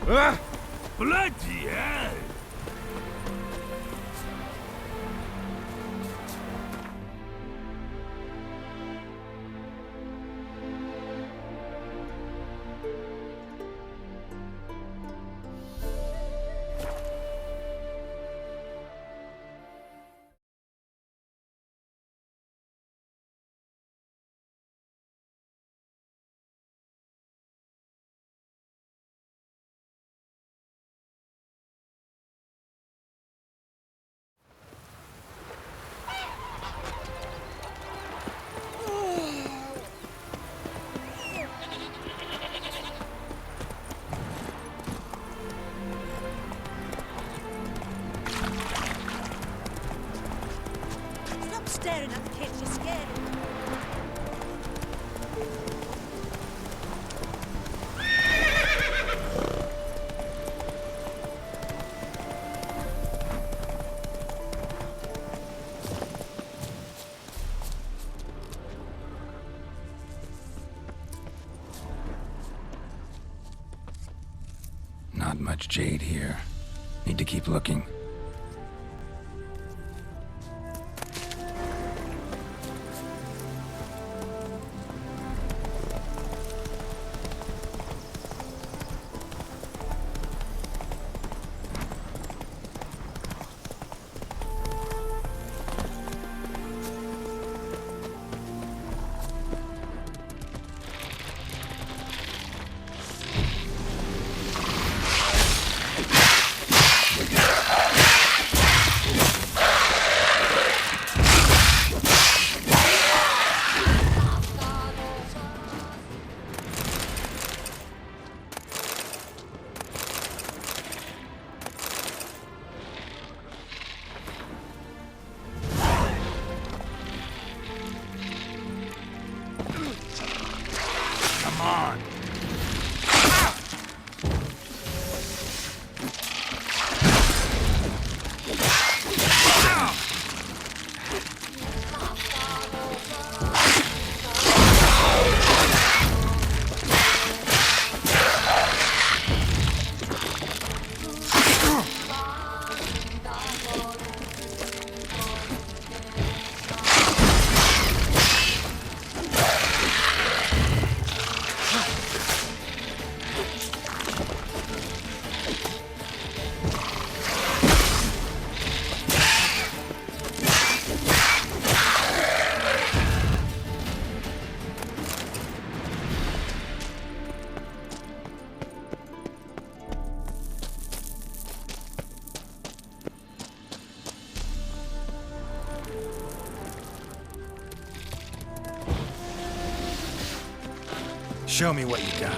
Ah, bloody hell! Stop staring at the kids, you're scared. Not much jade here. Need to keep looking. Come on! Show me what you got.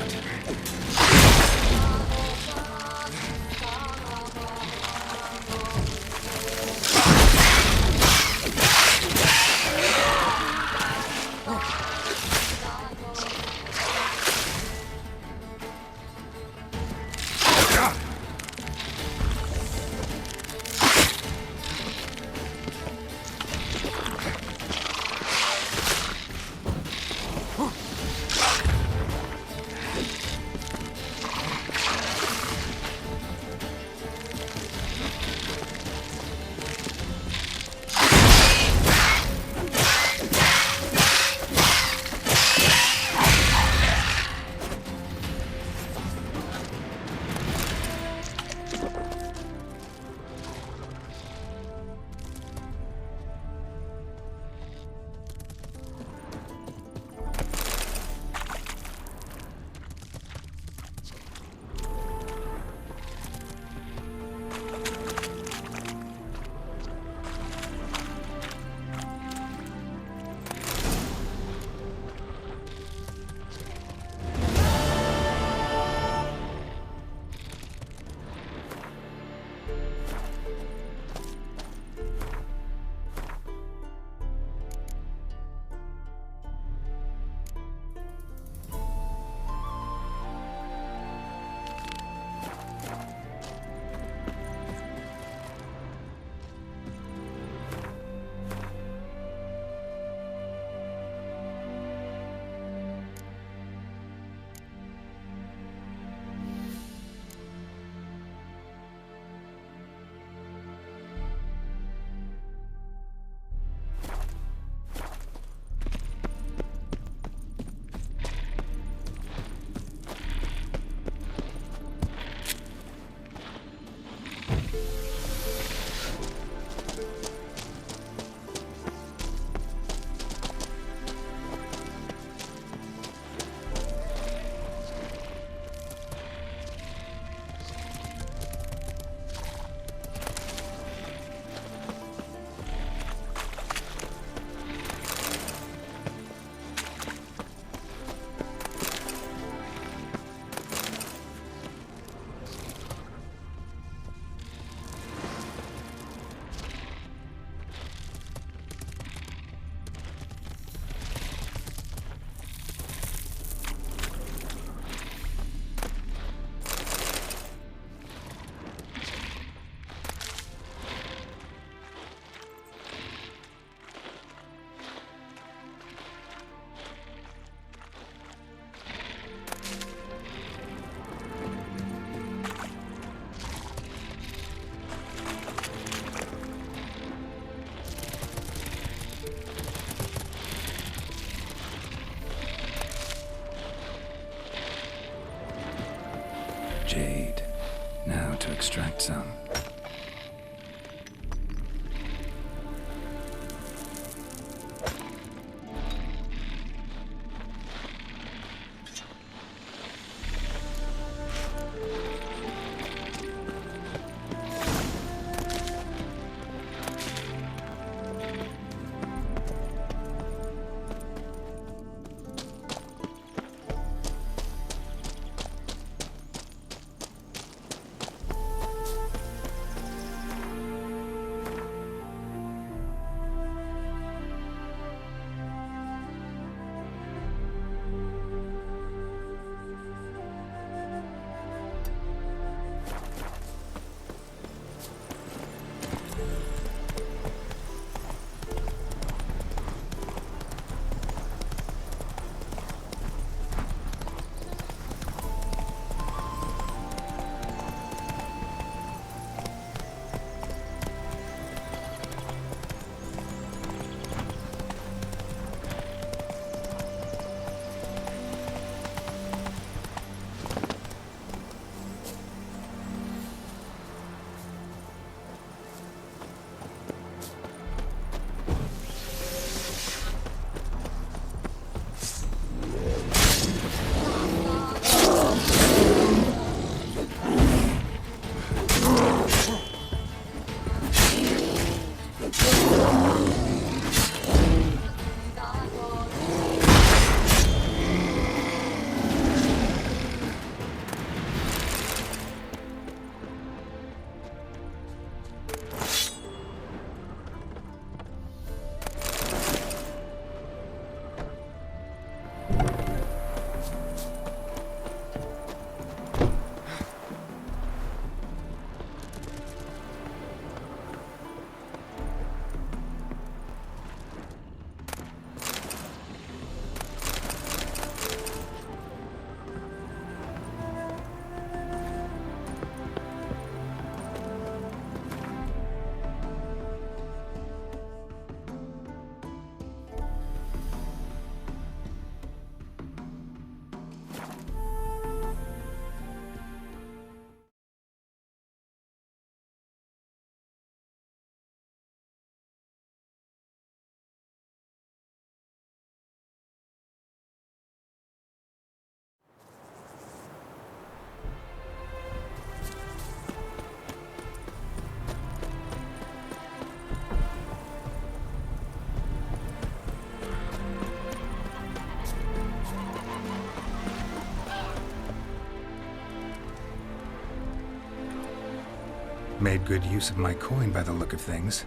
made good use of my coin by the look of things.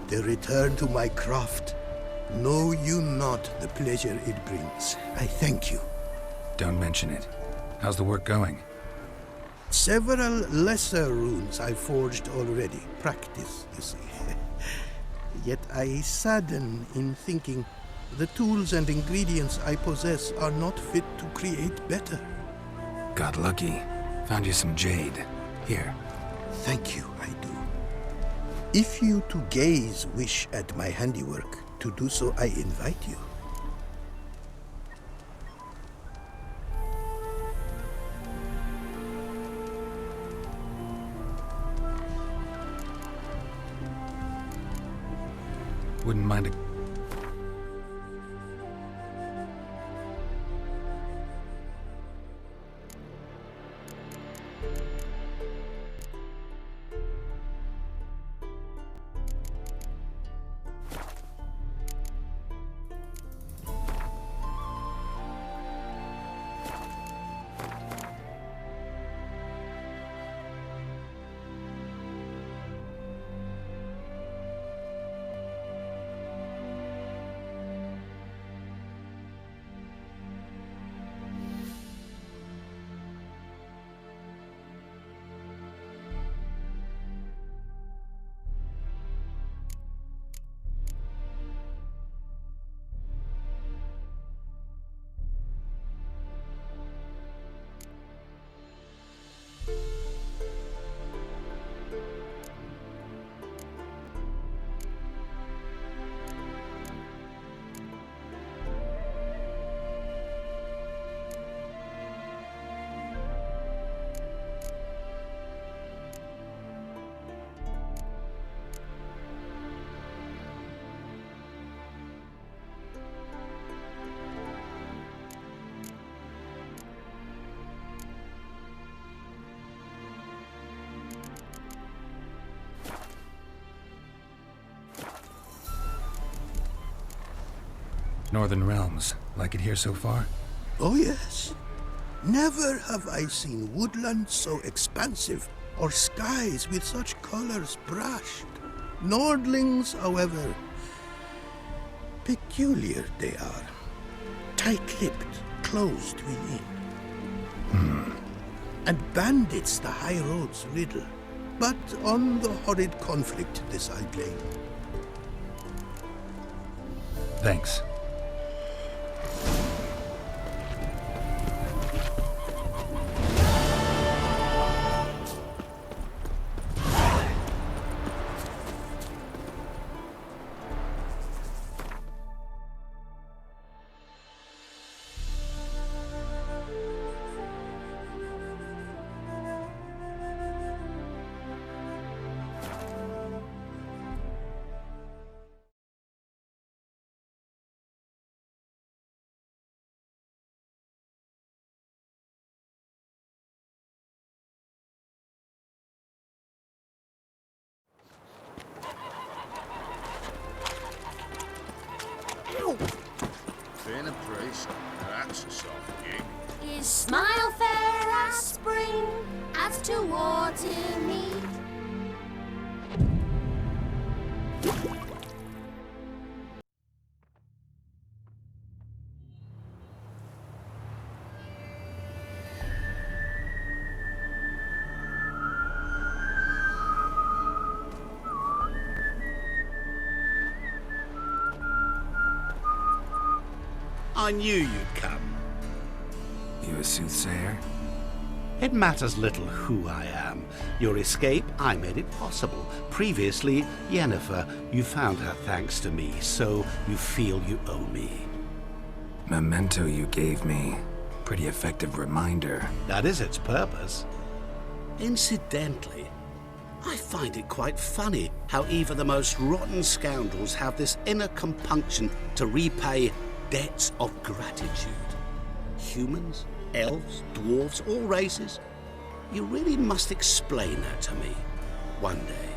The return to my craft. Know you not the pleasure it brings. I thank you. Don't mention it. How's the work going? Several lesser runes I forged already. Practice, you see. Yet I sadden in thinking the tools and ingredients I possess are not fit to create better. Got lucky. Found you some jade. Here. Thank you, I do. If you to gaze wish at my handiwork, to do so I invite you. Wouldn't mind a... Northern Realms. Like it here so far? Oh yes. Never have I seen woodland so expansive, or skies with such colors brushed. Nordlings, however, peculiar they are. Tight-lipped, closed within. And bandits the high roads riddle. But on the horrid conflict this I blame. Thanks. Fair price. That's a soft gig. His smile fair as spring, as towards him me. I knew you'd come. You a soothsayer? It matters little who I am. Your escape, I made it possible. Previously, Yennefer, you found her thanks to me, so you feel you owe me. Memento you gave me. Pretty effective reminder. That is its purpose. Incidentally, I find it quite funny how even the most rotten scoundrels have this inner compunction to repay debts of gratitude. Humans, elves, dwarves, all races. You really must explain that to me one day.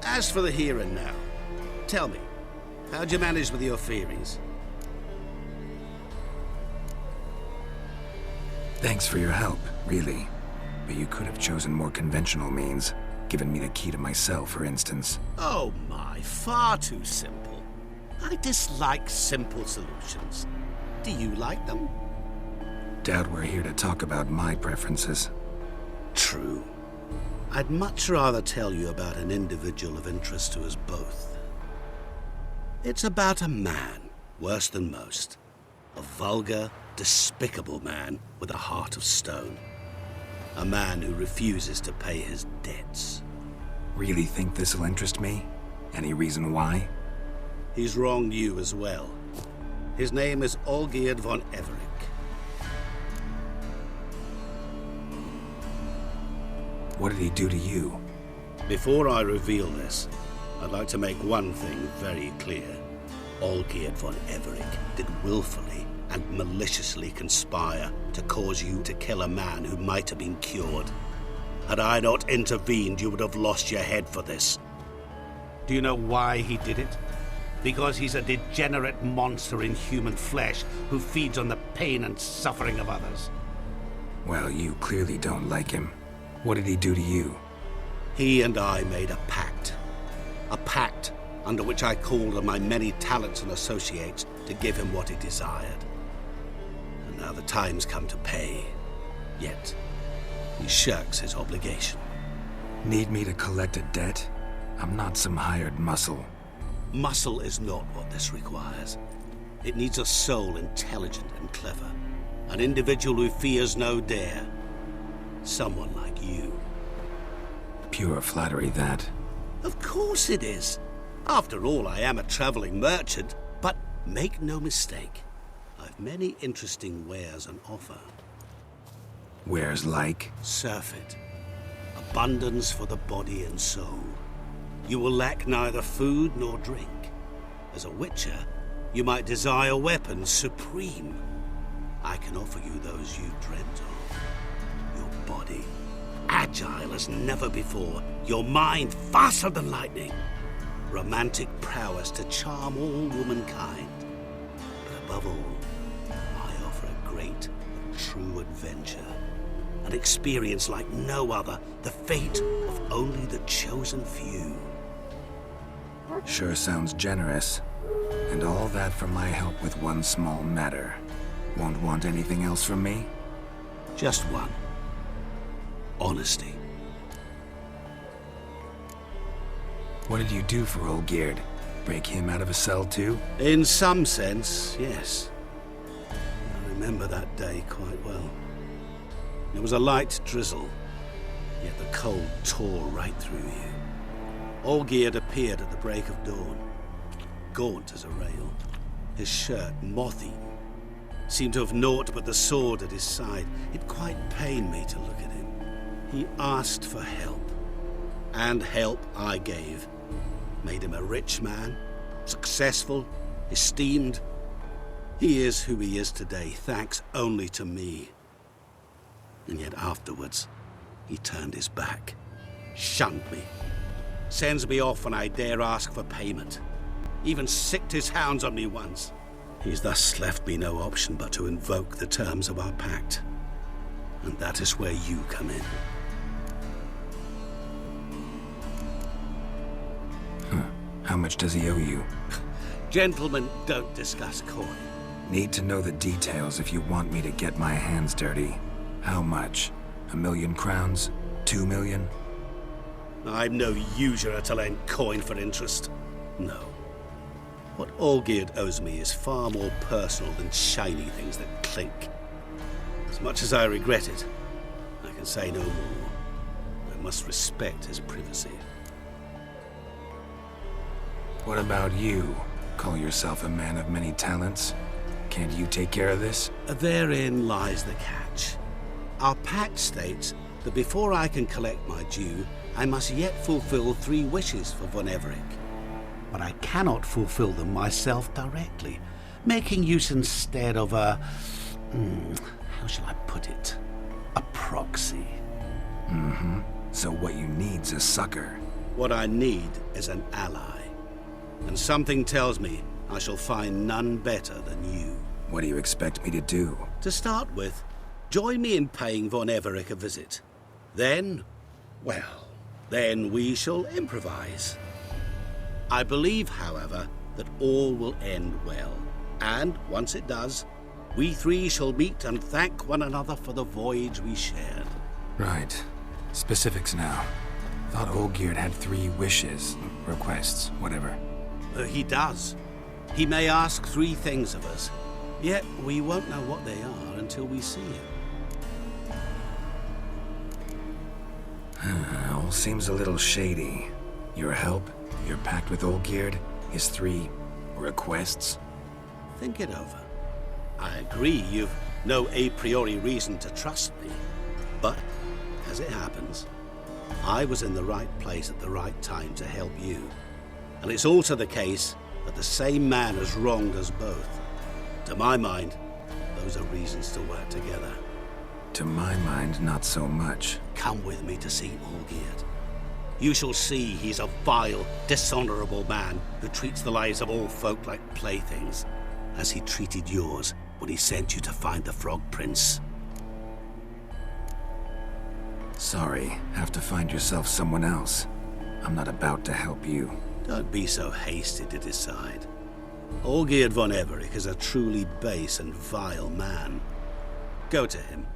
As for the here and now, tell me, how'd you manage with your theories? Thanks for your help, really. But you could have chosen more conventional means. Giving me the key to my cell, for instance. Oh my, far too simple. I dislike simple solutions. Do you like them? Doubt we're here to talk about my preferences. True. I'd much rather tell you about an individual of interest to us both. It's about a man, worse than most. A vulgar, despicable man with a heart of stone. A man who refuses to pay his debts. Really think this'll interest me? Any reason why? He's wronged you as well. His name is Olgierd von Everec. What did he do to you? Before I reveal this, I'd like to make one thing very clear. Olgierd von Everec did willfully and maliciously conspire to cause you to kill a man who might have been cured. Had I not intervened, you would have lost your head for this. Do you know why he did it? Because he's a degenerate monster in human flesh who feeds on the pain and suffering of others. Well, you clearly don't like him. What did he do to you? He and I made a pact. A pact under which I called on my many talents and associates to give him what he desired. And now the time's come to pay. Yet, he shirks his obligation. Need me to collect a debt? I'm not some hired muscle. Muscle is not what this requires. It needs a soul intelligent and clever. An individual who fears no dare. Someone like you. Pure flattery, that. Of course it is. After all, I am a traveling merchant. But make no mistake, I've many interesting wares on offer. Wares like? Surfeit. Abundance for the body and soul. You will lack neither food nor drink. As a witcher, you might desire weapons supreme. I can offer you those you dreamt of. Your body, agile as never before. Your mind, faster than lightning. Romantic prowess to charm all womankind. But above all, I offer a great, true adventure. An experience like no other, the fate of only the chosen few. Sure sounds generous. And all that for my help with one small matter. Won't want anything else from me? Just one. Honesty. What did you do for Olgierd? Break him out of a cell too? In some sense, yes. I remember that day quite well. It was a light drizzle, yet the cold tore right through you. Olgierd appeared at the break of dawn, gaunt as a rail, his shirt moth-eaten. Seemed to have naught but the sword at his side. It quite pained me to look at him. He asked for help, and help I gave. Made him a rich man, successful, esteemed. He is who he is today, thanks only to me. And yet afterwards, he turned his back, shunned me, sends me off when I dare ask for payment, even sicked his hounds on me once. He's thus left me no option but to invoke the terms of our pact. And that is where you come in. How much does he owe you? Gentlemen don't discuss coin. Need to know the details if you want me to get my hands dirty. How much? 1,000,000 crowns? 2 million? I'm no usurer to lend coin for interest. No. What Olgierd owes me is far more personal than shiny things that clink. As much as I regret it, I can say no more. I must respect his privacy. What about you? Call yourself a man of many talents? Can't you take care of this? Therein lies the catch. Our pact states that before I can collect my due, I must yet fulfill 3 wishes for von Everec. But I cannot fulfill them myself directly, making use instead of a... how shall I put it? A proxy. So what you need's a sucker. What I need is an ally. And something tells me I shall find none better than you. What do you expect me to do? To start with, join me in paying von Everec a visit. Then, well, Then we shall improvise. I believe, however, that all will end well. And once it does, we three shall meet and thank one another for the voyage we shared. Right. Specifics now. Thought Olgierd had 3 wishes, requests, whatever. He does. He may ask 3 things of us, yet we won't know what they are until we see him. All seems a little shady. Your help, your pact with Olgierd, his 3 requests. Think it over. I agree you've no a priori reason to trust me, but as it happens, I was in the right place at the right time to help you. And it's also the case that the same man has wronged us both. To my mind, those are reasons to work together. To my mind, not so much. Come with me to see Olgierd. You shall see he's a vile, dishonorable man who treats the lives of all folk like playthings, as he treated yours when he sent you to find the Frog Prince. Sorry, have to find yourself someone else. I'm not about to help you. Don't be so hasty to decide. Olgierd von Everich is a truly base and vile man. Go to him.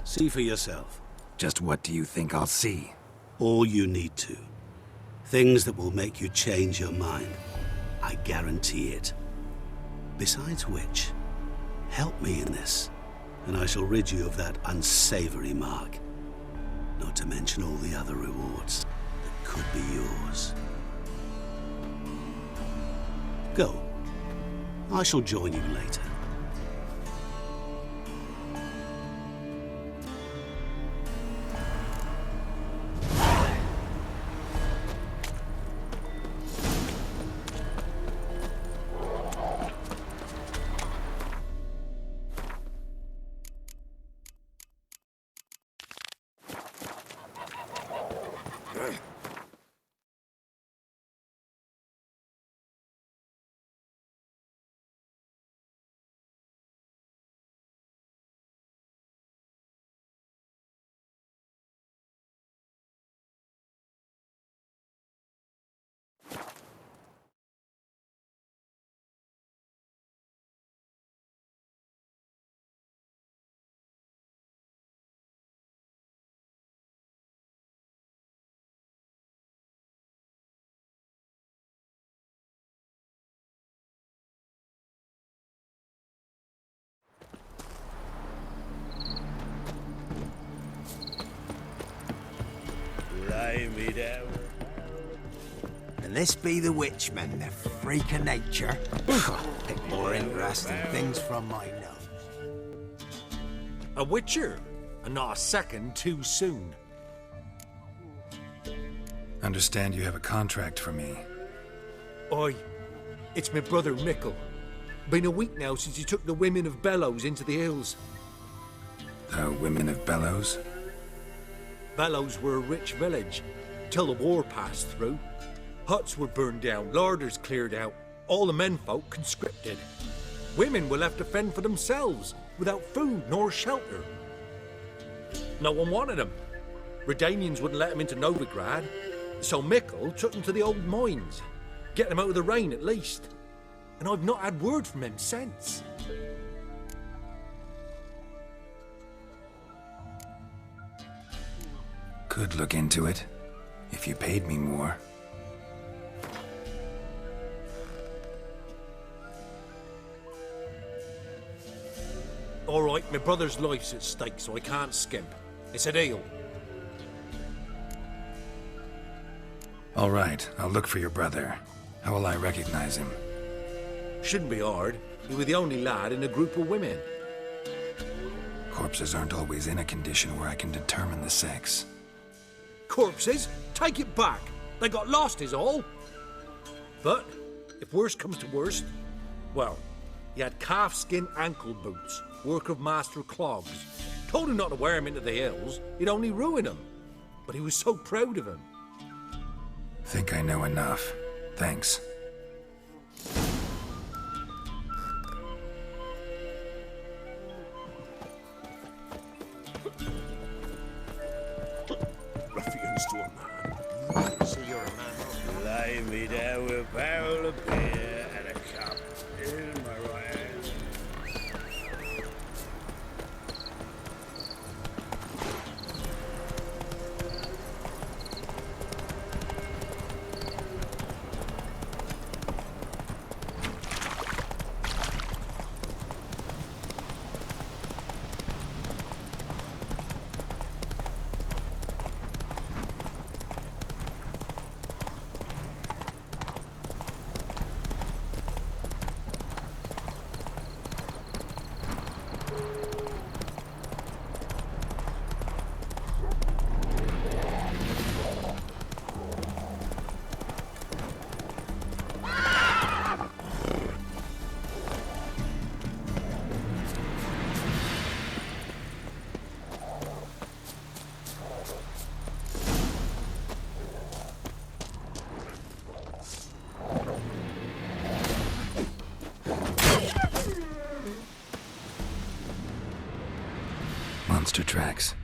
See for yourself. Just what do you think I'll see? All you need to. Things that will make you change your mind. I guarantee it. Besides which, help me in this, and I shall rid you of that unsavory mark. Not to mention all the other rewards that could be yours. Go. I shall join you later. And this be the Witchman, the freak of nature. Pick more interesting things from my nose. A witcher, and not a second too soon. Understand you have a contract for me. Oi, it's my brother Mickle. Been a week now since he took the women of Bellows into the hills. The women of Bellows? Bellows were a rich village, till the war passed through. Huts were burned down, larders cleared out, all the menfolk conscripted. Women were left to fend for themselves, without food nor shelter. No one wanted them. Redanians wouldn't let them into Novigrad, so Mickle took them to the old mines. Get them out of the rain at least. And I've not had word from him since. Could look into it, if you paid me more. All right, my brother's life's at stake, so I can't skimp. It's a deal. All right, I'll look for your brother. How will I recognize him? Shouldn't be hard. You were the only lad in a group of women. Corpses aren't always in a condition where I can determine the sex. Corpses? Take it back. They got lost is all. But, if worst comes to worst, well, he had calfskin ankle boots, work of Master Clogs. Told him not to wear him into the hills, he'd only ruin him. But he was so proud of him. Think I know enough. Thanks. Ruffians to a man. with a barrel of beer and a cup in my right hand. Monster tracks.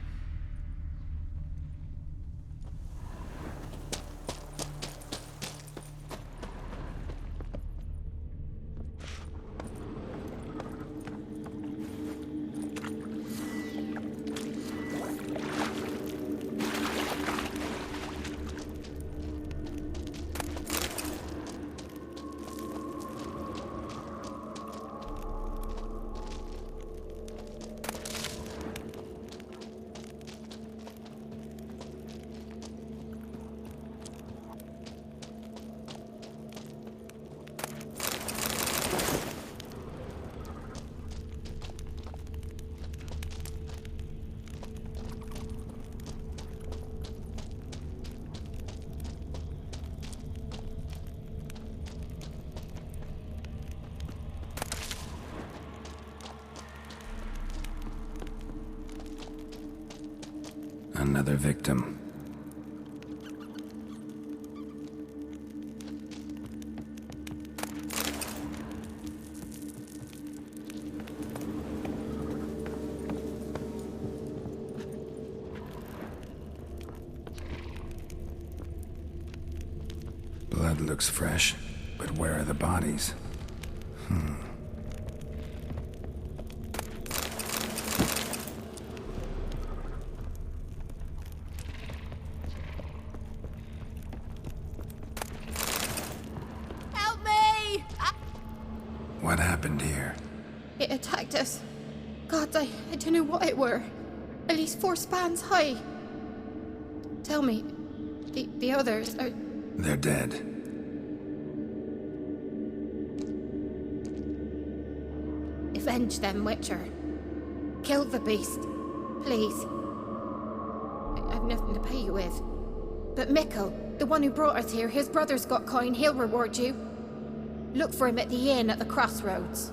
Another victim. Blood looks fresh, but where are the bodies? Help me! What happened here? It attacked us. God, I don't know what it were. At least 4 spans high. Tell me, the others are... They're dead. Avenge them, Witcher. Kill the beast. Please. I've nothing to pay you with. But Mikkel, the one who brought us here, his brother's got coin, he'll reward you. Look for him at the inn at the crossroads.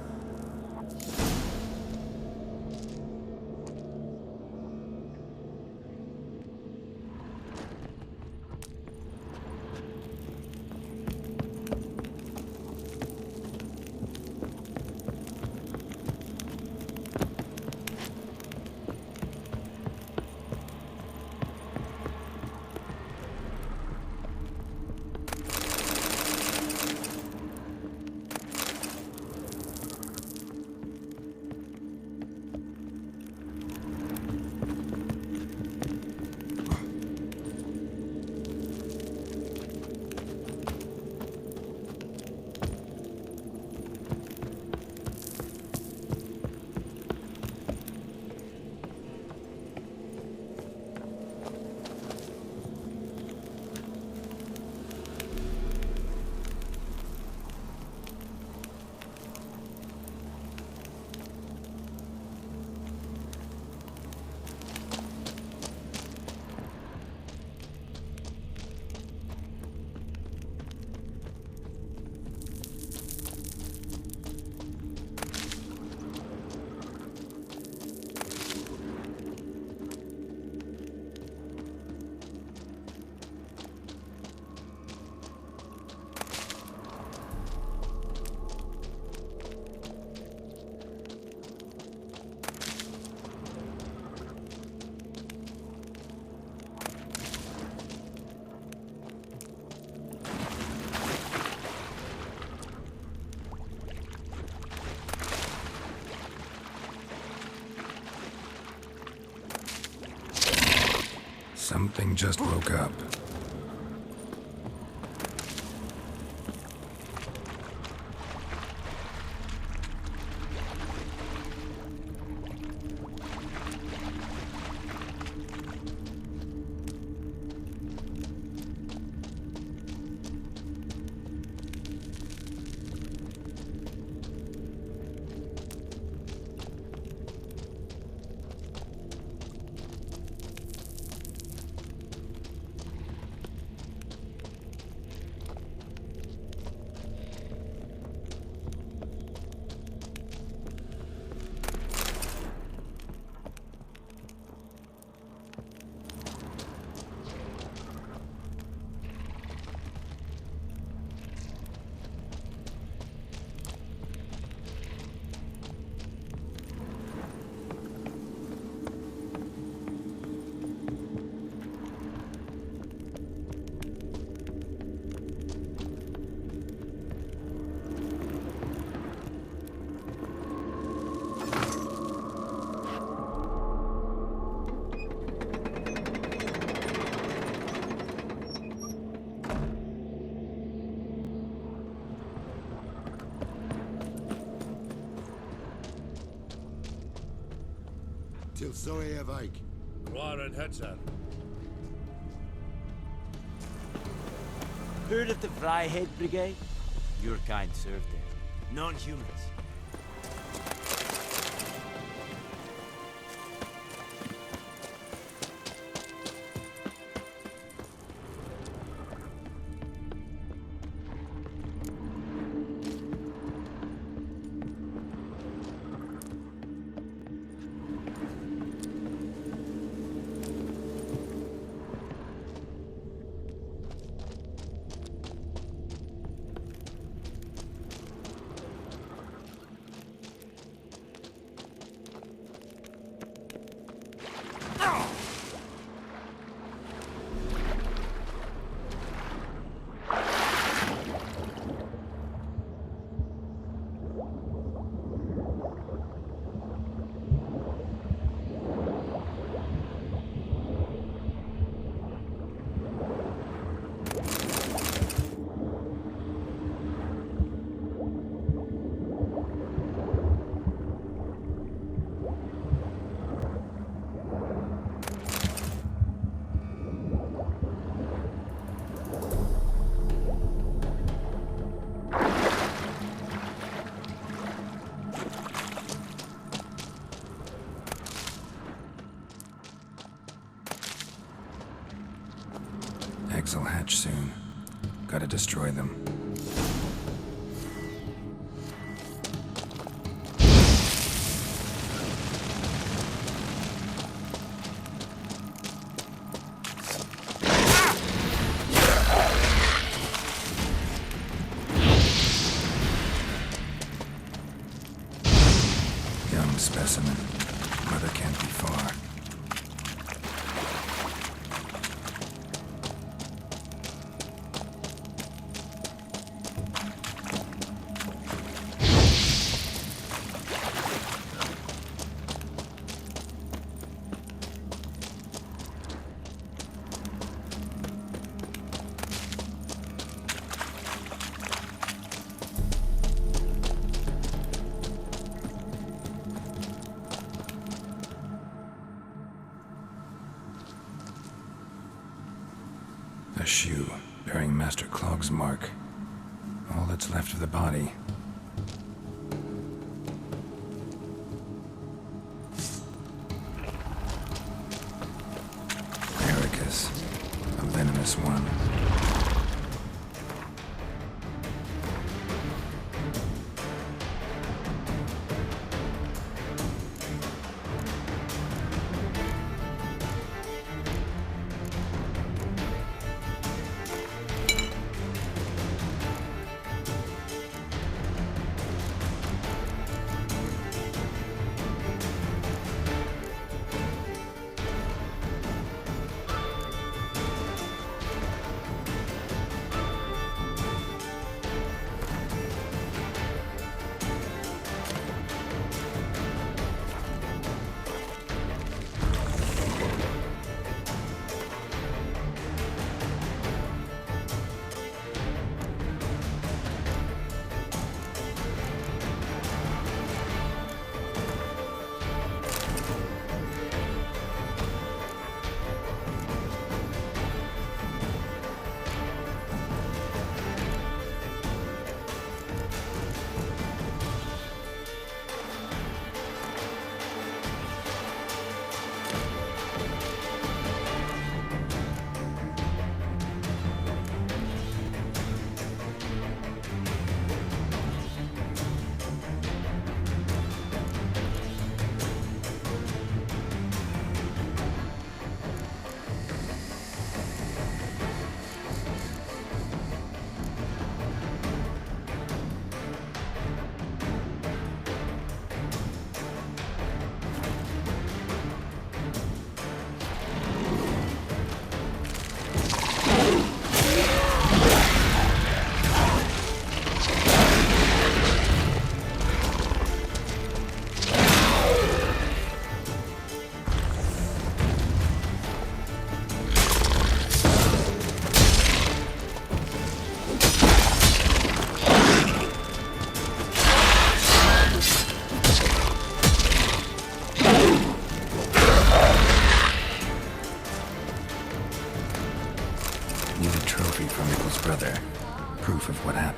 Something just woke up. Till Zoe Evike. Warren Hudson. Heard of the Fryhead Brigade? Your kind served there. Non-humans. Eggs will hatch soon. Gotta destroy them. Young specimen. Mother can't be far. A shoe bearing Master Clog's mark. All that's left of the body. Ericus, a venomous one.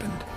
happened.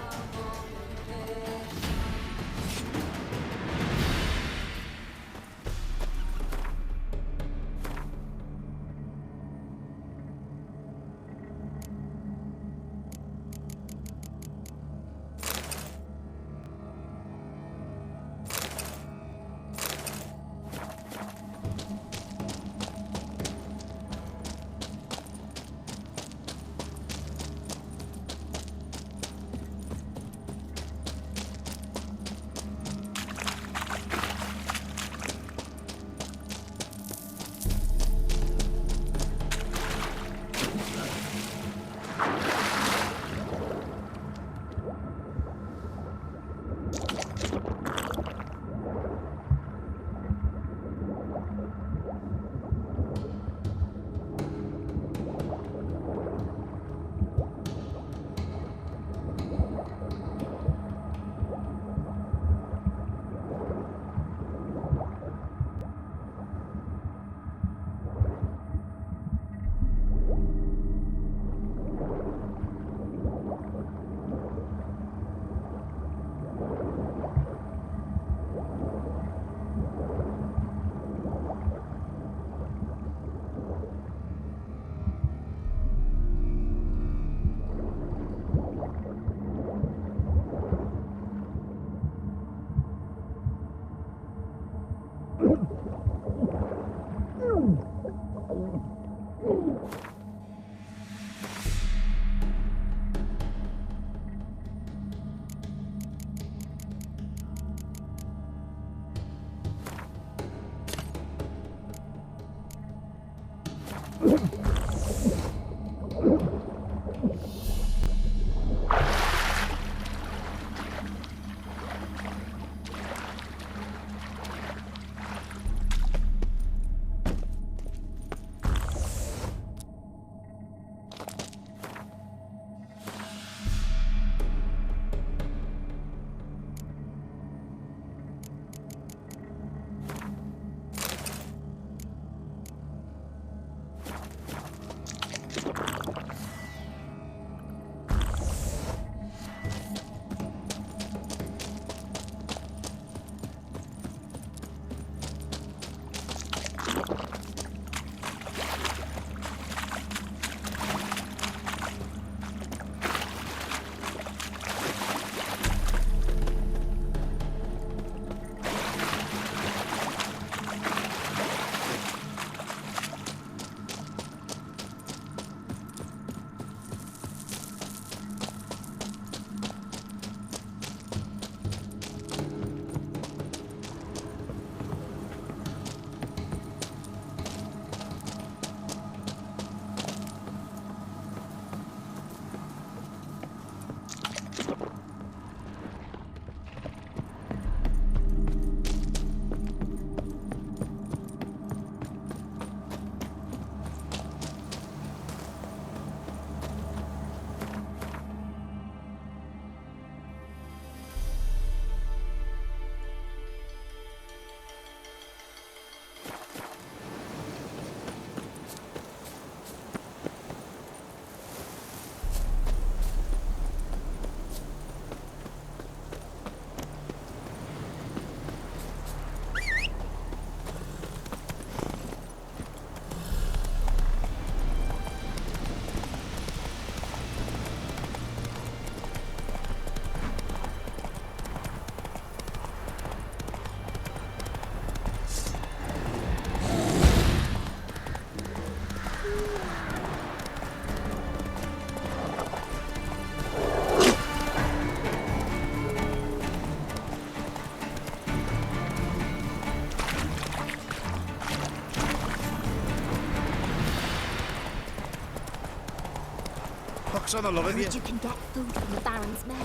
Pox on the love of you. You can get food from the Baron's men.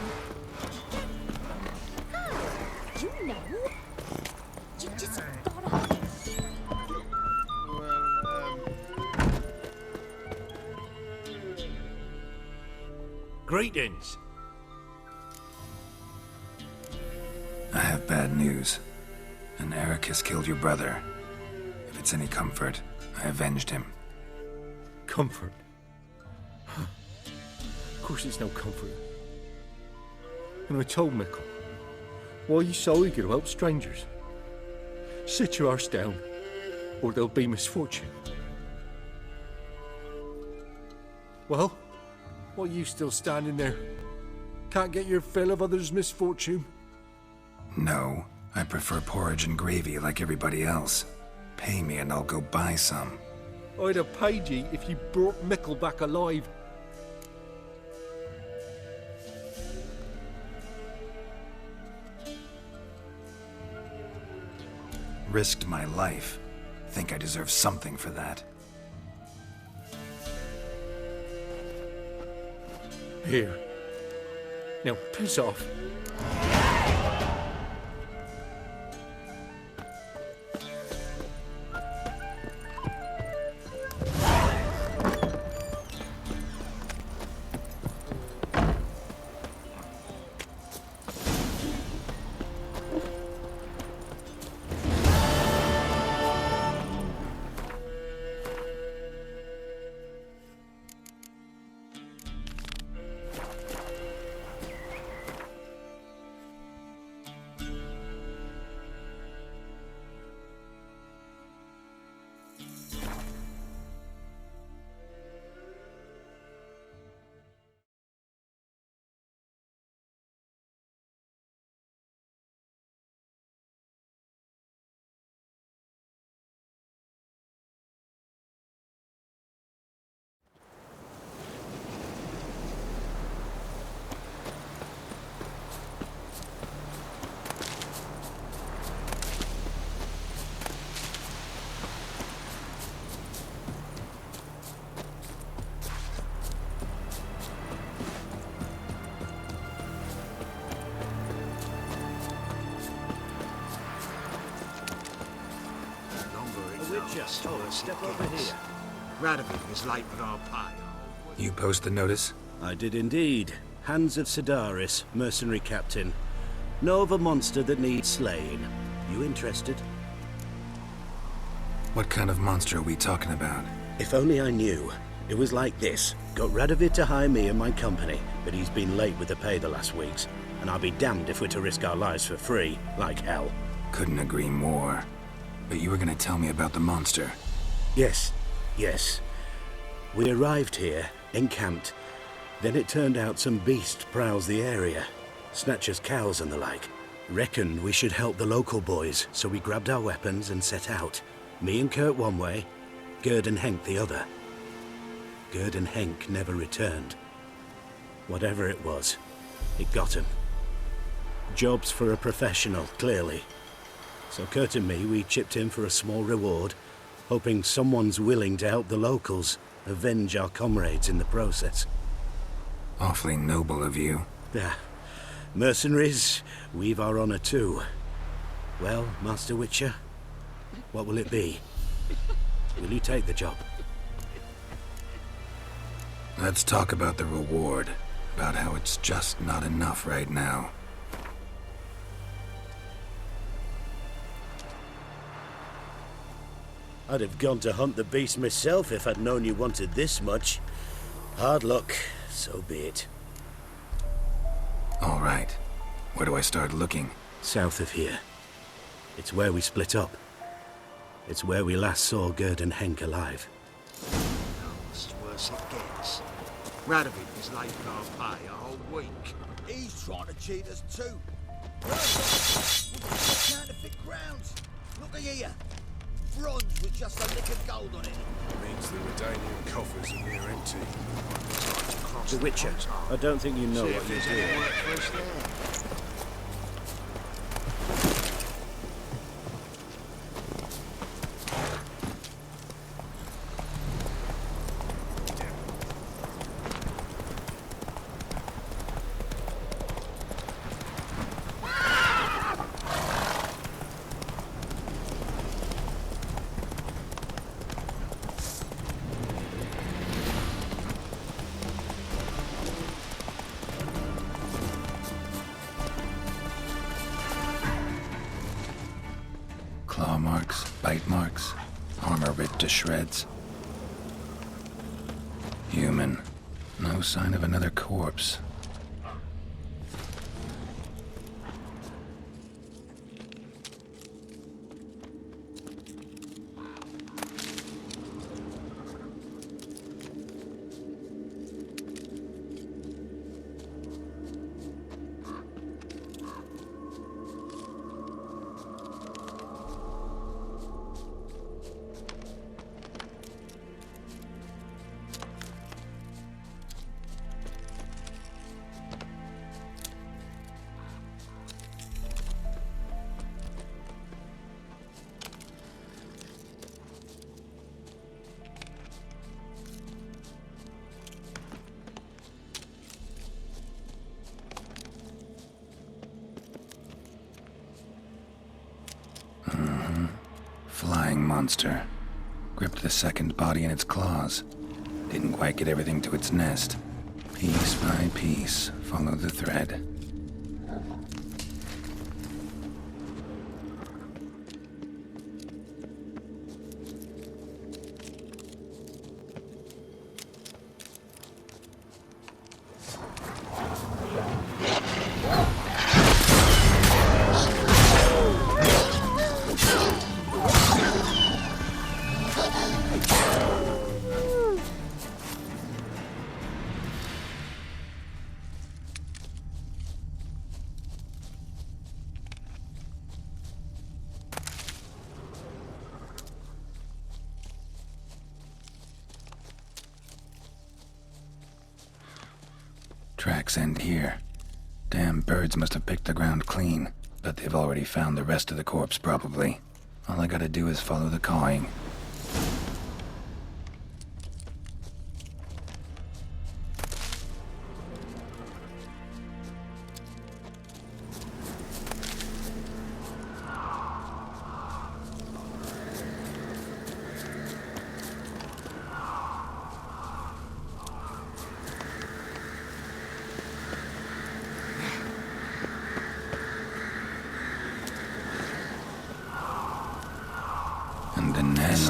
You know. You just gotta. Greetings. I have bad news. An Eric has killed your brother. If it's any comfort, I avenged him. Comfort? Of course it's no comfort. and I told Mickle, why are you so eager to help strangers? Sit your arse down, or there'll be misfortune. Well, what are you still standing there? Can't get your fill of others' misfortune? No, I prefer porridge and gravy like everybody else. Pay me and I'll go buy some. I'd have paid ye if you brought Mickle back alive. Risked my life. Think I deserve something for that. Here. Now piss off. Just step over here. Radovid was late with our pie. You post the notice? I did indeed. Hands of Sedaris, mercenary captain. Know of a monster that needs slaying. You interested? What kind of monster are we talking about? If only I knew. It was like this. Got Radovid to hire me and my company, but he's been late with the pay the last weeks. And I'll be damned if we're to risk our lives for free, like hell. Couldn't agree more. But you were gonna tell me about the monster. Yes. We arrived here, encamped. Then it turned out some beast prowls the area. Snatchers cows and the like. Reckoned we should help the local boys, so we grabbed our weapons and set out. Me and Kurt one way, Gerd and Henk the other. Gerd and Henk never returned. Whatever it was, it got him. Jobs for a professional, clearly. So Kurt and me, we chipped in for a small reward, hoping someone's willing to help the locals, avenge our comrades in the process. Awfully noble of you. Yeah. Mercenaries, we've our honor too. Well, Master Witcher, what will it be? Will you take the job? Let's talk about the reward. About how it's just not enough right now. I'd have gone to hunt the beast myself if I'd known you wanted this much. Hard luck, so be it. All right. Where do I start looking? South of here. It's where we split up. It's where we last saw Gerd and Henk alive. It's worse it gets. Radovid was late with our pay a whole week. He's trying to cheat us too. Counterfeit grounds. Look here. Bronze with just a lick of gold on it. Means the Redanian coffers are near empty. The Witcher, I don't think you know what you're doing. Claw marks, bite marks, armor ripped to shreds. Human. No sign of another corpse. living monster. Gripped the second body in its claws. Didn't quite get everything to its nest. Piece by piece, follow the thread. Tracks end here. Damn birds must have picked the ground clean, but they've already found the rest of the corpse, probably. All I gotta do is follow the cawing.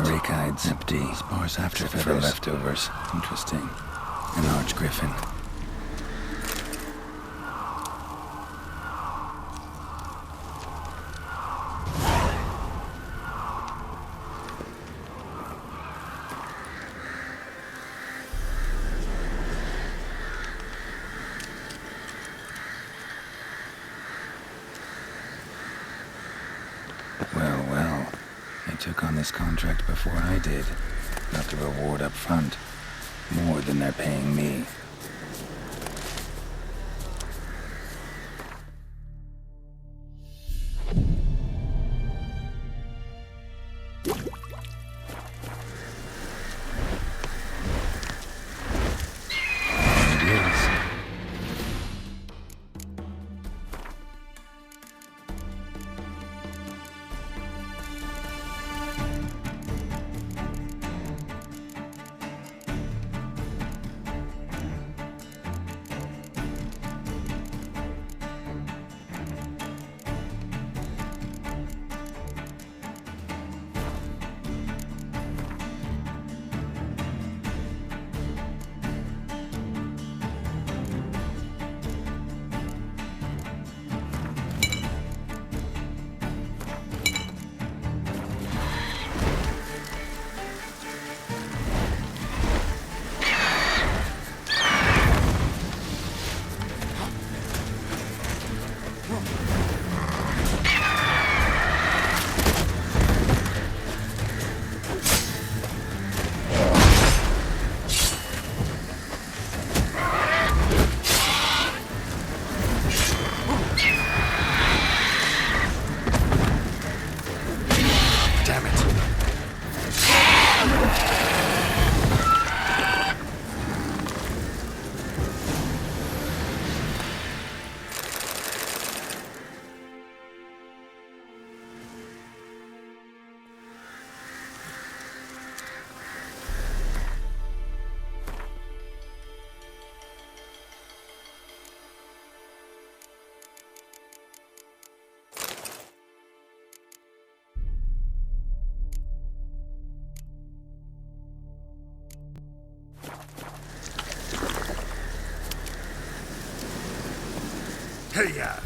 Rakides empty. Sparse after feather leftovers. Interesting. An arch griffin. Well. They took on this contract before I did. Got the reward up front. More than they're paying me. Hey-ya!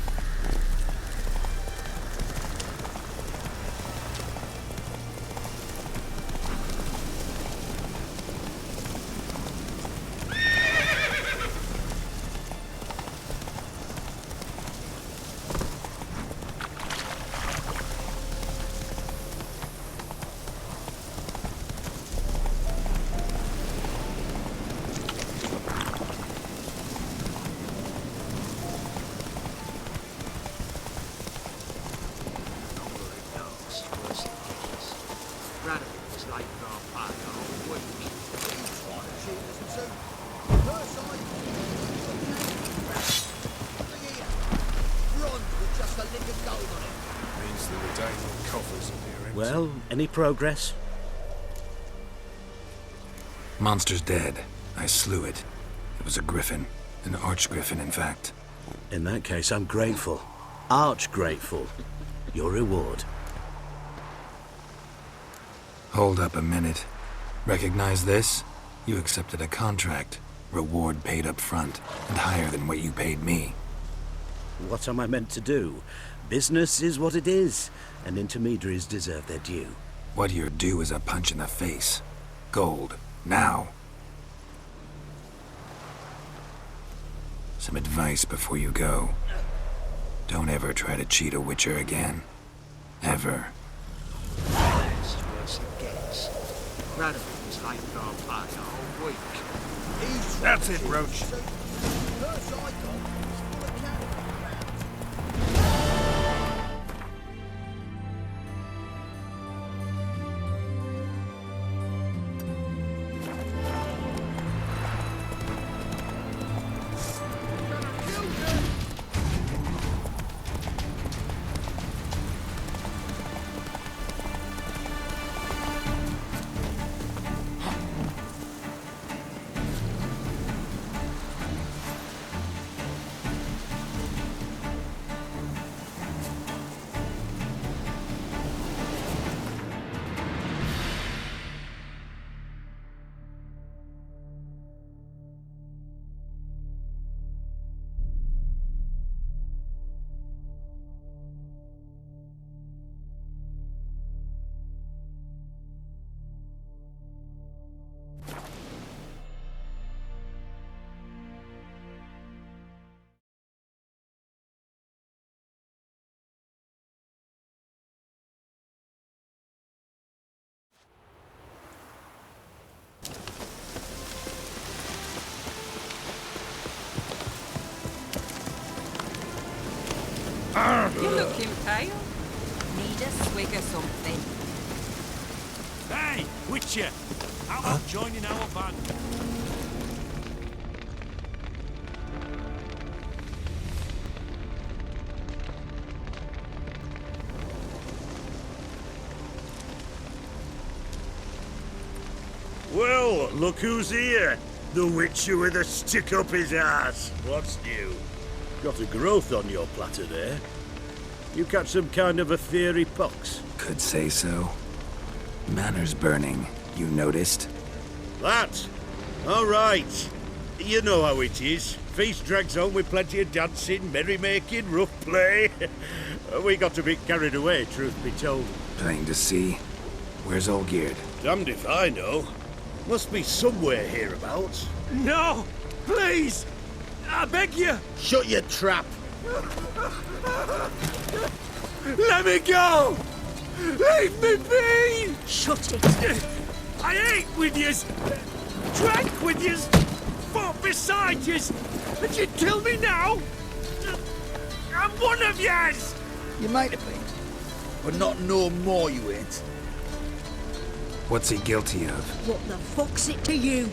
Means the Redanian coffers are near Well, any progress? Monster's dead. I slew it. It was a griffin. An arch-griffin, in fact. In that case, I'm grateful. Arch-grateful. Your reward. Hold up a minute. Recognize this? You accepted a contract. Reward paid up front, and higher than what you paid me. What am I meant to do? Business is what it is, and intermediaries deserve their due. What you're due is a punch in the face. Gold. Now. Some advice before you go. Don't ever try to cheat a Witcher again. Ever. That's worse it gets. Radovic's hyped our party a whole week. That's it, Roach. You're looking pale. Need a swig of something. Hey, Witcher! How about joining our band? Well, look who's here. The Witcher with a stick up his ass. What's new? Got a growth on your platter there. You catch some kind of a fiery pox? Could say so. Manor's burning. You noticed? That? All right. You know how it is. Feast drags on with plenty of dancing, merrymaking, rough play. We got a bit carried away, truth be told. Plain to see. Where's Olgierd? Damned if I know. Must be somewhere hereabouts. No! Please! I beg you! Shut your trap! Let me go! Leave me be! Shut it! I ate with yous, drank with yous, fought beside yous, and you kill me now? I'm one of yous! You might have been, but not no more you ain't. What's he guilty of? What the fuck's it to you?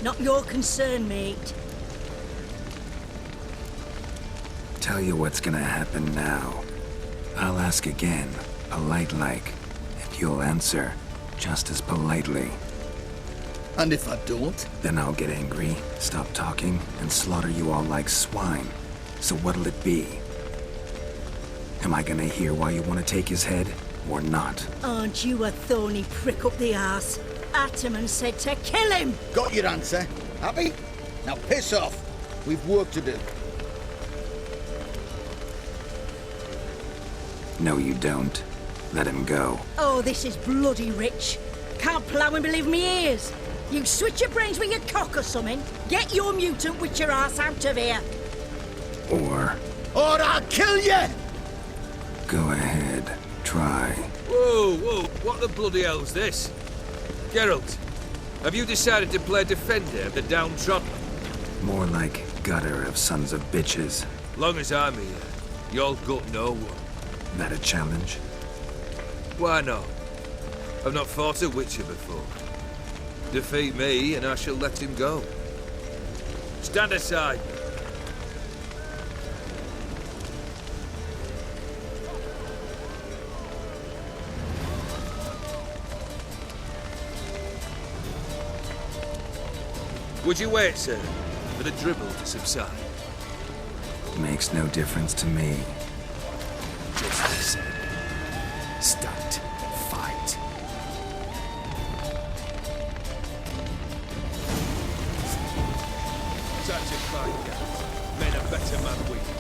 Not your concern, mate. Tell you what's gonna happen now. I'll ask again, polite-like, and you'll answer just as politely. And if I don't? Then I'll get angry, stop talking, and slaughter you all like swine. So what'll it be? Am I gonna hear why you want to take his head, or not? Aren't you a thorny prick up the arse? Ataman said to kill him! Got your answer. Happy? Now piss off. We've work to do. No, you don't. Let him go. Oh, this is bloody rich. Can't plough and believe me ears. You switch your brains with your cock or something. Get your mutant with your ass out of here. Or I'll kill you! go ahead, try. Whoa, whoa, what the bloody hell's this? Geralt, have you decided to play defender of the downtrodden? More like gutter of sons of bitches. Long as I'm here, you'll gut no one. That a challenge? Why not? I've not fought a Witcher before. Defeat me and I shall let him go. Stand aside. Would you wait, sir, for the dribble to subside? Makes no difference to me. Just the same. Start. Fight. Such a fine guy. Made a better man win.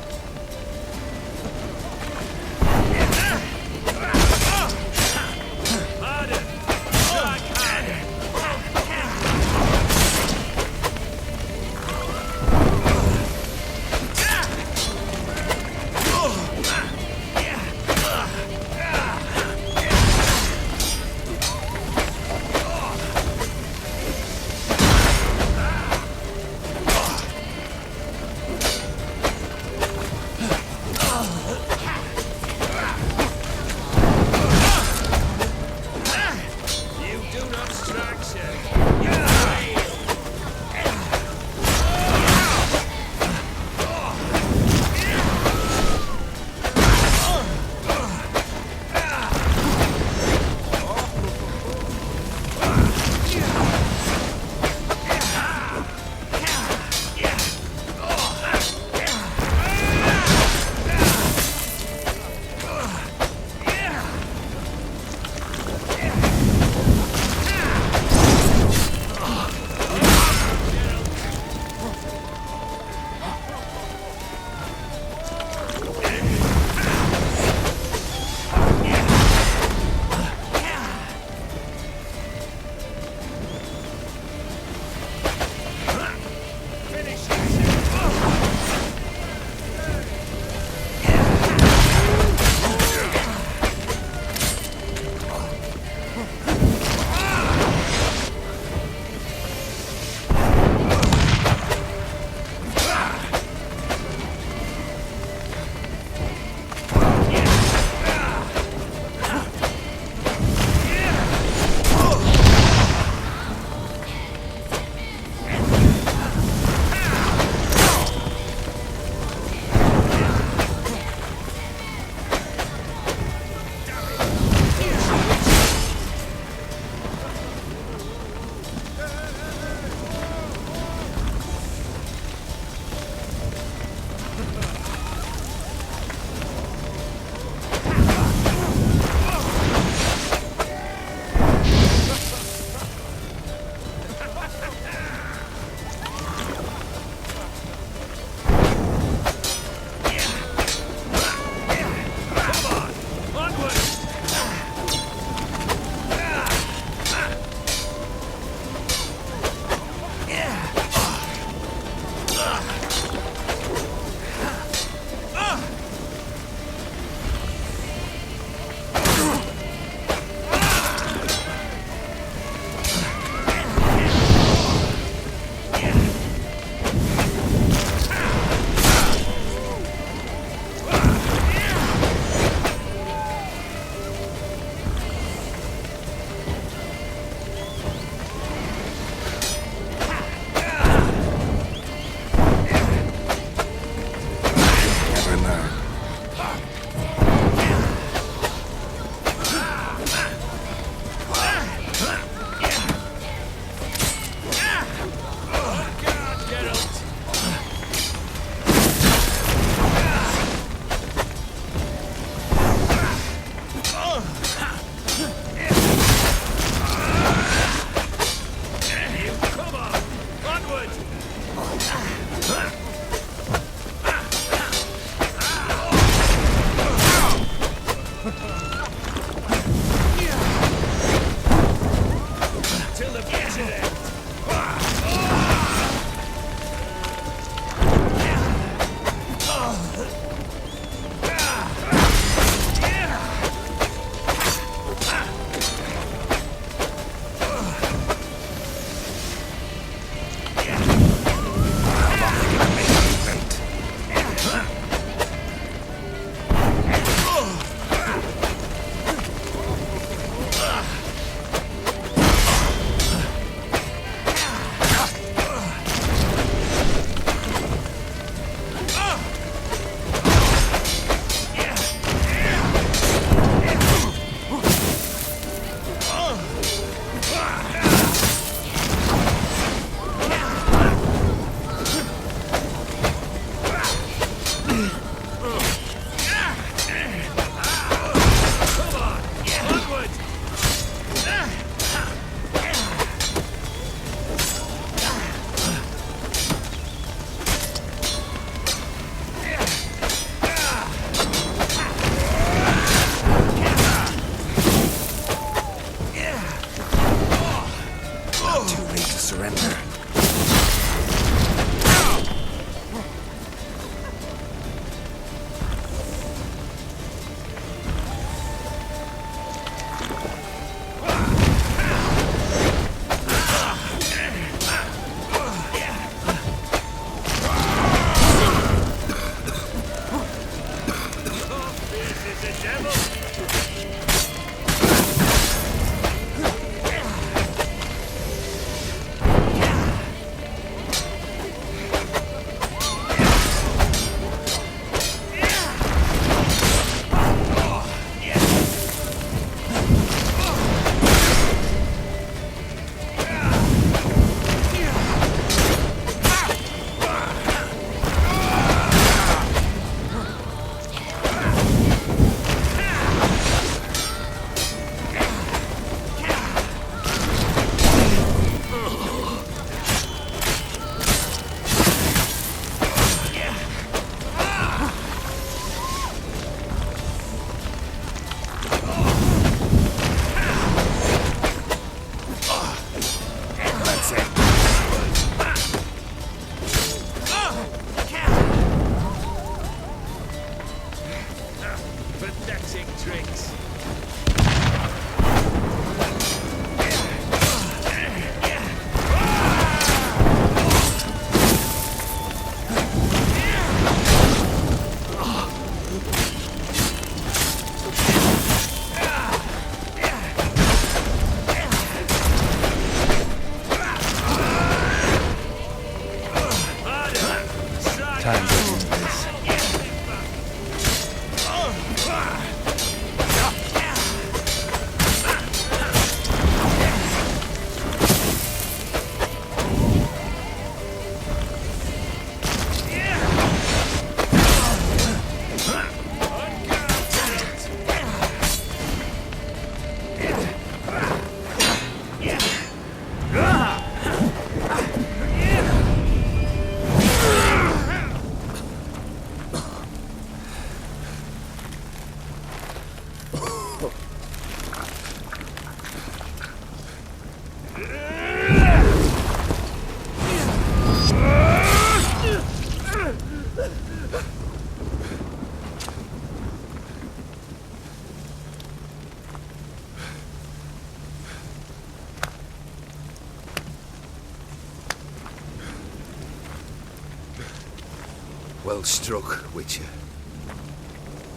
Well struck, Witcher.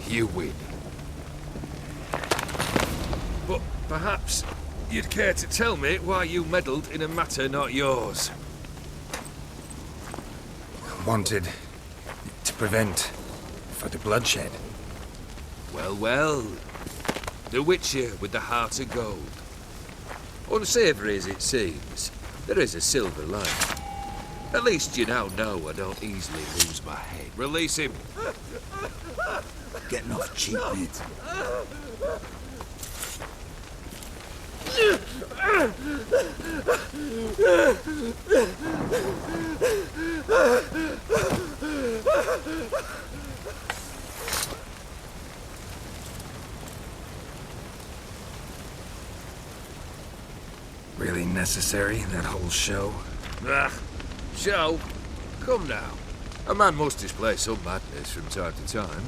You win. But perhaps you'd care to tell me why you meddled in a matter not yours. Wanted to prevent further bloodshed. Well, well. The Witcher with the heart of gold. Unsavoury as it seems, there is a silver lining. At least you now know I don't easily lose my head. Release him. Getting off cheap, mate. Really necessary, that whole show? Ah, show? Come now. A man must display some madness from time to time.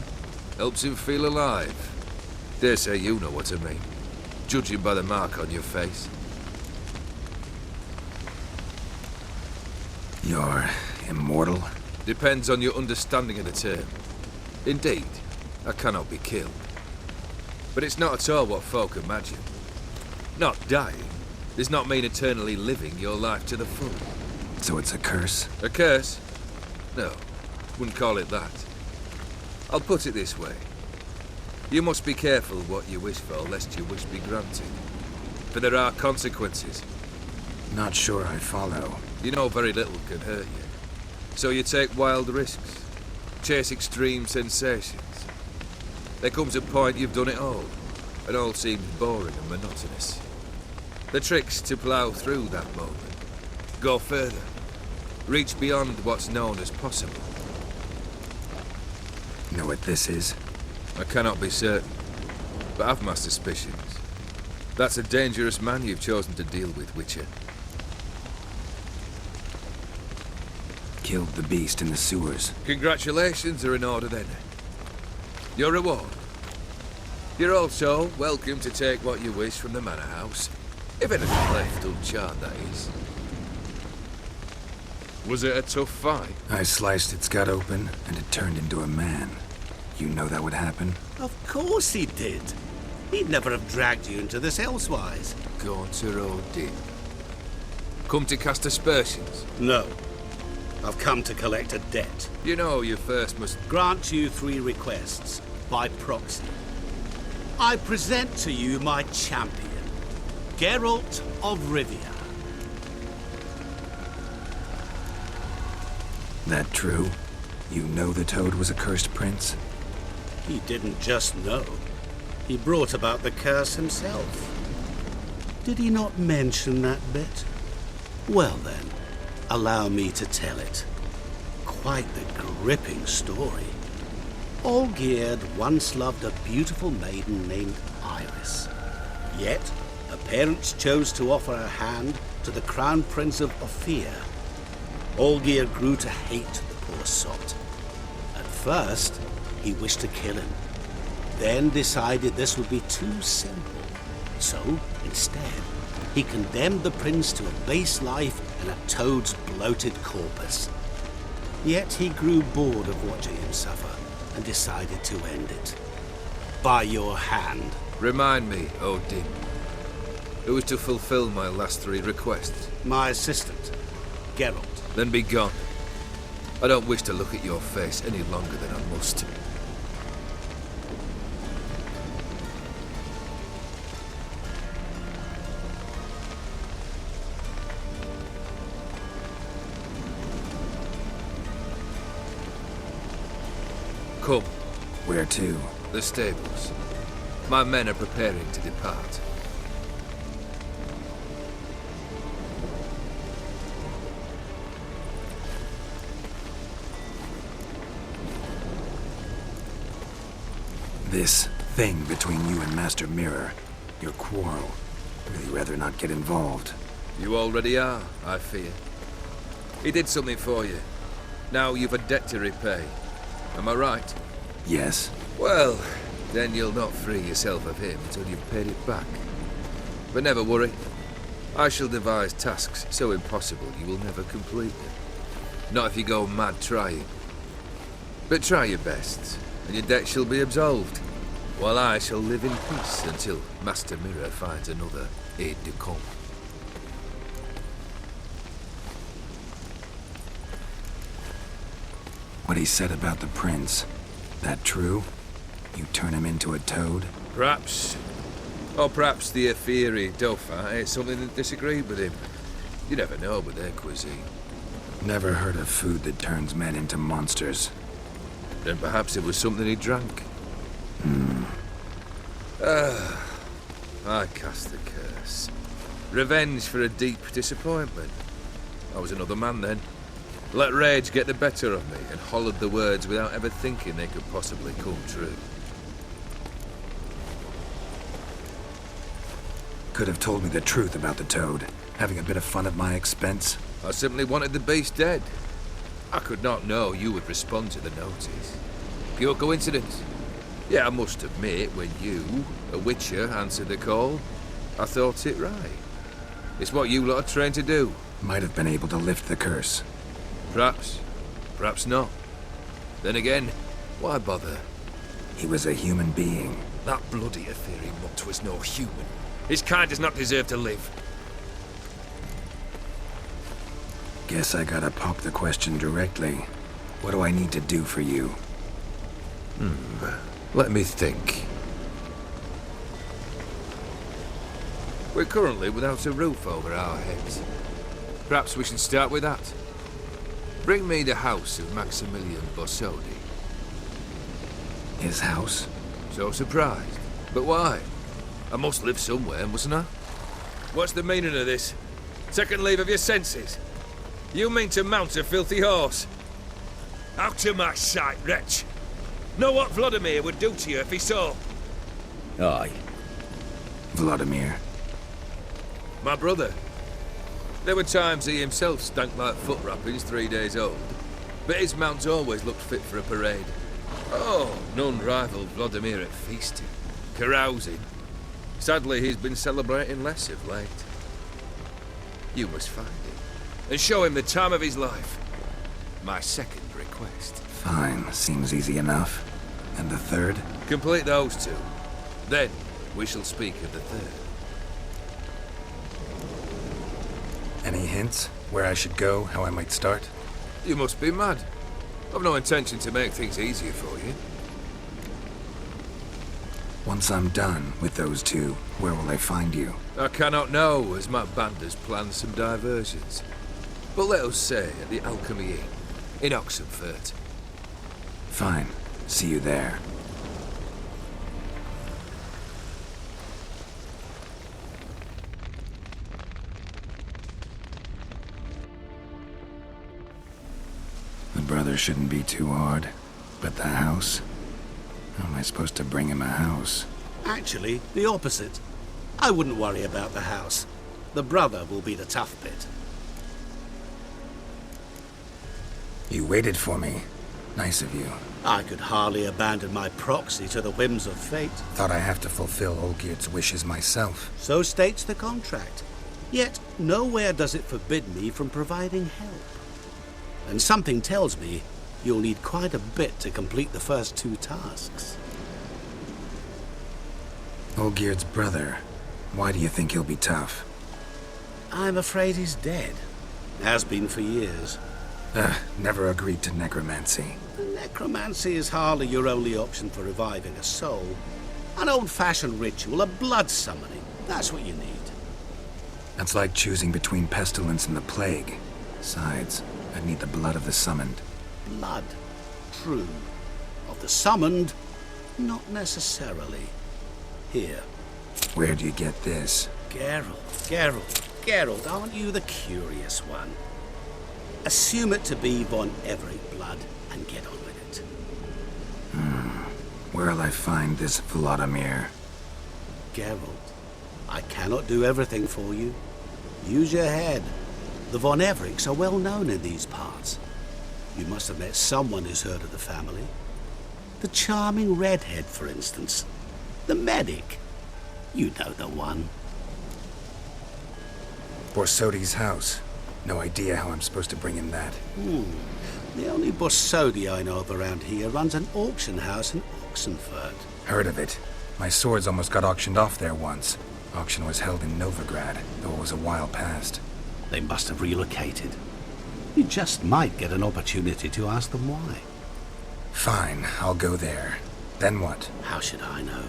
Helps him feel alive. Dare say you know what I mean. Judging by the mark on your face. You're immortal? Depends on your understanding of the term. Indeed, I cannot be killed. But it's not at all what folk imagine. Not dying does not mean eternally living your life to the full. So it's a curse? A curse? No, wouldn't call it that. I'll put it this way. You must be careful what you wish for, lest your wish be granted. For there are consequences. Not sure I follow. You know very little can hurt you. So you take wild risks. Chase extreme sensations. There comes a point you've done it all, and all seems boring and monotonous. The trick's to plough through that moment. Go further. Reach beyond what's known as possible. Know what this is? I cannot be certain, but I've my suspicions. That's a dangerous man you've chosen to deal with, Witcher. Killed the beast in the sewers. Congratulations are in order then. Your reward. You're also welcome to take what you wish from the manor house. If anything left uncharred, that is. Was it a tough fight? I sliced its gut open, and it turned into a man. You know that would happen? Of course he did. He'd never have dragged you into this elsewise. Gaunter Odin. Come to cast aspersions? No. I've come to collect a debt. You know you first must... Grant you 3 requests, by proxy. I present to you my champion, Geralt of Rivia. That true? You know the Toad was a cursed prince? He didn't just know. He brought about the curse himself. Did he not mention that bit? Well then, allow me to tell it. Quite the gripping story. Olgierd once loved a beautiful maiden named Iris. Yet, her parents chose to offer her hand to the Crown Prince of Ophir. Olgierd grew to hate the poor sot. At first, he wished to kill him. Then decided this would be too simple. So, instead, he condemned the prince to a base life in a toad's bloated corpus. Yet he grew bored of watching him suffer and decided to end it. By your hand. Remind me, Odin. Who is to fulfill my last 3 requests? My assistant, Geralt. Then be gone. I don't wish to look at your face any longer than I must. Come. Where to? The stables. My men are preparing to depart. This thing between you and Master Mirror, your quarrel, really rather not get involved. You already are, I fear. He did something for you. Now you've a debt to repay. Am I right? Yes. Well, then you'll not free yourself of him until you've paid it back. But never worry. I shall devise tasks so impossible you will never complete them. Not if you go mad trying. But try your best, and your debt shall be absolved, while I shall live in peace until Master Mirror finds another aide-de-camp. What he said about the prince, that true? You turn him into a toad? Perhaps. Or perhaps the Ophiri Dauphin ate something that disagreed with him. You never know with their cuisine. Never heard of food that turns men into monsters. Then perhaps it was something he drank. I cast the curse. Revenge for a deep disappointment. I was another man then. Let rage get the better of me and hollered the words without ever thinking they could possibly come true. Could have told me the truth about the toad, having a bit of fun at my expense. I simply wanted the beast dead. I could not know you would respond to the notice. Pure coincidence. Yeah, I must admit, when you, a witcher, answered the call, I thought it right. It's what you lot are trained to do. Might have been able to lift the curse. Perhaps. Perhaps not. Then again, why bother? He was a human being. That bloody Ophiri mutt was no human. His kind does not deserve to live. Guess I gotta pop the question directly. What do I need to do for you? Let me think. We're currently without a roof over our heads. Perhaps we should start with that. Bring me the house of Maximilian Bossodi. His house? So surprised. But why? I must live somewhere, mustn't I? What's the meaning of this? Second leave of your senses? You mean to mount a filthy horse? Out of my sight, wretch! Know what Vladimir would do to you if he saw? Aye. Vladimir. My brother. There were times he himself stank like foot wrappings 3 days old, but his mount always looked fit for a parade. Oh, none rivaled Vladimir at feasting, carousing. Sadly, he's been celebrating less of late. You must find him, and show him the time of his life. My second request. Fine, seems easy enough. And the third? Complete those two. Then we shall speak of the third. Any hints? Where I should go, how I might start? You must be mad. I've no intention to make things easier for you. Once I'm done with those two, where will I find you? I cannot know, as Matt Bander's planned some diversions. But let us say at the Alchemy Inn, in Oxenfurt. Fine. See you there. The brother shouldn't be too hard. But the house? How am I supposed to bring him a house? Actually, the opposite. I wouldn't worry about the house. The brother will be the tough bit. You waited for me. Nice of you. I could hardly abandon my proxy to the whims of fate. Thought I have to fulfill Olgierd's wishes myself. So states the contract. Yet, nowhere does it forbid me from providing help. And something tells me you'll need quite a bit to complete the first two tasks. Olgierd's brother. Why do you think he'll be tough? I'm afraid he's dead. Has been for years. Never agreed to necromancy. Necromancy is hardly your only option for reviving a soul. An old-fashioned ritual, a blood summoning. That's what you need. That's like choosing between pestilence and the plague. Besides, I'd need the blood of the summoned. Blood. True. Of the summoned, not necessarily. Here. Where'd you get this? Geralt, aren't you the curious one? Assume it to be von Everett blood and get on with it. Where'll I find this Vladimir? Geralt, I cannot do everything for you. Use your head. The von Evericks are well known in these parts. You must have met someone who's heard of the family. The charming redhead, for instance. The medic. You know the one. Borsodi's house. No idea how I'm supposed to bring him that. The only Borsodi I know of around here runs an auction house in Oxenfurt. Heard of it. My swords almost got auctioned off there once. Auction was held in Novigrad, though it was a while past. They must have relocated. You just might get an opportunity to ask them why. Fine, I'll go there. Then what? How should I know?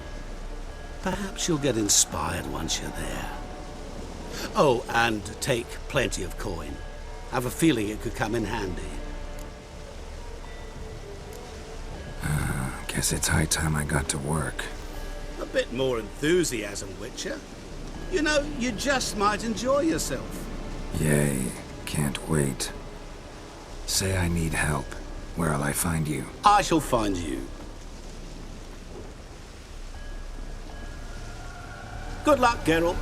Perhaps you'll get inspired once you're there. Oh, and take plenty of coin. Have a feeling it could come in handy. Guess it's high time I got to work. A bit more enthusiasm, Witcher. You know, you just might enjoy yourself. Yay, can't wait. Say I need help. Where'll I find you? I shall find you. Good luck, Geralt.